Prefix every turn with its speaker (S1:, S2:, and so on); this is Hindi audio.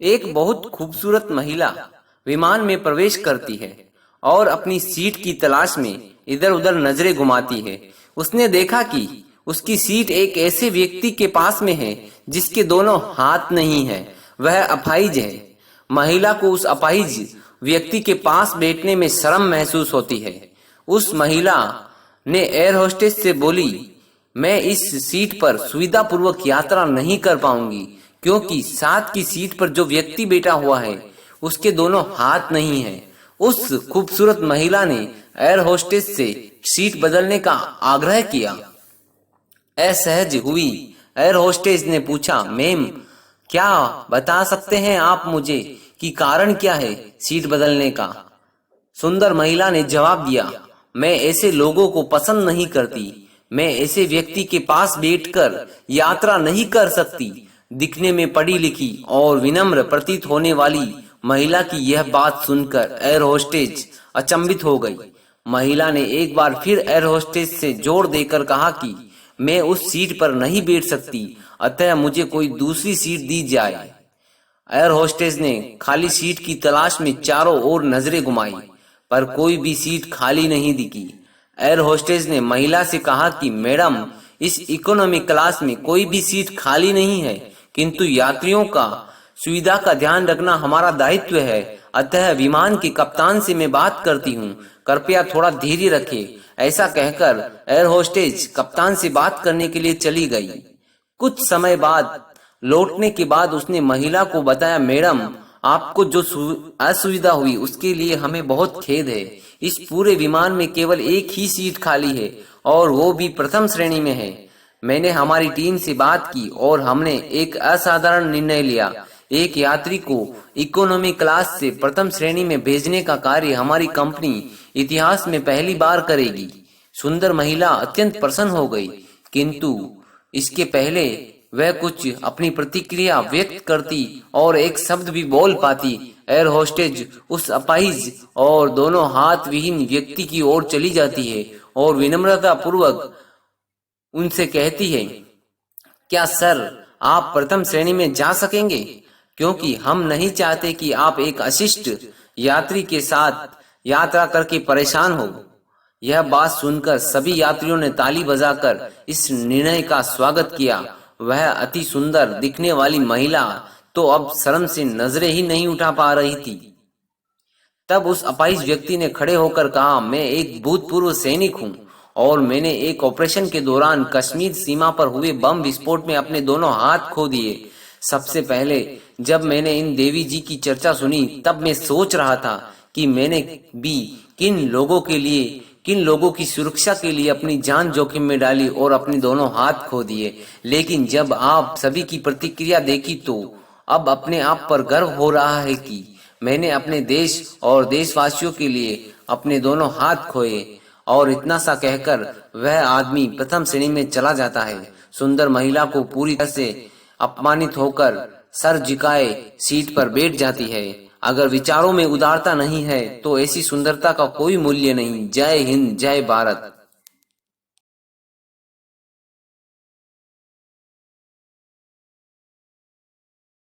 S1: एक बहुत खूबसूरत महिला विमान में प्रवेश करती है और अपनी सीट की तलाश में इधर उधर नजरें घुमाती है। उसने देखा कि उसकी सीट एक ऐसे व्यक्ति के पास में है जिसके दोनों हाथ नहीं है। वह अपाहिज है। महिला को उस अपाहिज व्यक्ति के पास बैठने में शर्म महसूस होती है। उस महिला ने एयर होस्टेस से बोली, मैं इस सीट पर सुविधापूर्वक यात्रा नहीं कर पाऊंगी क्योंकि साथ की सीट पर जो व्यक्ति बैठा हुआ है उसके दोनों हाथ नहीं है। उस खूबसूरत महिला ने एयर होस्टेस से सीट बदलने का आग्रह किया। असहज हुई एयर होस्टेस ने पूछा, मैम, क्या बता सकते हैं आप मुझे कि कारण क्या है सीट बदलने का? सुंदर महिला ने जवाब दिया, मैं ऐसे लोगों को पसंद नहीं करती। मैं ऐसे व्यक्ति के पास बैठकर यात्रा नहीं कर सकती। दिखने में पढ़ी लिखी और विनम्र प्रतीत होने वाली महिला की यह बात सुनकर एयर होस्टेस अचंभित हो गई। महिला ने एक बार फिर एयर होस्टेस से जोर देकर कहा कि मैं उस सीट पर नहीं बैठ सकती, अतः मुझे कोई दूसरी सीट दी जाए। एयर होस्टेस ने खाली सीट की तलाश में चारों ओर नजरें घुमाई, पर कोई भी सीट खाली नहीं दिखी। एयर होस्टेस ने महिला से कहा कि मैडम, इस इकोनॉमी क्लास में कोई भी सीट खाली नहीं है, किंतु यात्रियों का सुविधा का ध्यान रखना हमारा दायित्व है। अतः विमान के कप्तान से मैं बात करती हूँ, कृपया थोड़ा धैर्य रखें। ऐसा कहकर एयर होस्टेस कप्तान से बात करने के लिए चली गई। कुछ समय बाद लौटने के बाद उसने महिला को बताया, मैडम, आपको जो असुविधा हुई उसके लिए हमें बहुत खेद है। इस पूरे विमान में केवल एक ही सीट खाली है और वो भी प्रथम श्रेणी में है। मैंने हमारी टीम से बात की और हमने एक असाधारण निर्णय लिया। एक यात्री को इकोनॉमी क्लास से प्रथम श्रेणी में भेजने का कार्य हमारी कंपनी इतिहास में पहली बार करेगी। सुंदर महिला अत्यंत प्रसन्न हो गई, किंतु इसके पहले वह कुछ अपनी प्रतिक्रिया व्यक्त करती और एक शब्द भी बोल पाती, एयर होस्टेज उस अपाहिज और दोनों हाथ विहीन व्यक्ति की ओर चली जाती है और विनम्रता पूर्वक उनसे कहती है, क्या सर आप प्रथम श्रेणी में जा सकेंगे? क्योंकि हम नहीं चाहते कि आप एक अशिष्ट यात्री के साथ यात्रा करके परेशान हो। यह बात सुनकर सभी यात्रियों ने ताली बजाकर इस निर्णय का स्वागत किया। वह अति सुंदर दिखने वाली महिला तो अब शर्म से नजरें ही नहीं उठा पा रही थी। तब उस अपाहिज व्यक्ति ने खड़े होकर कहा, मैं एक भूतपूर्व सैनिक हूँ और मैंने एक ऑपरेशन के दौरान कश्मीर सीमा पर हुए बम विस्फोट में अपने दोनों हाथ खो दिए। सबसे पहले जब मैंने इन देवी जी की चर्चा सुनी तब मैं सोच रहा था कि मैंने भी किन लोगों की सुरक्षा के लिए अपनी जान जोखिम में डाली और अपने दोनों हाथ खो दिए। लेकिन जब आप सभी की प्रतिक्रिया देखी तो अब अपने आप पर गर्व हो रहा है कि मैंने अपने देश और देशवासियों के लिए अपने दोनों हाथ खोए। और इतना सा कहकर वह आदमी प्रथम श्रेणी में चला जाता है। सुंदर महिला को पूरी तरह से अपमानित होकर सर झुकाए सीट पर बैठ जाती है। अगर विचारों में उदारता नहीं है तो ऐसी सुंदरता का कोई मूल्य नहीं। जय हिंद, जय भारत।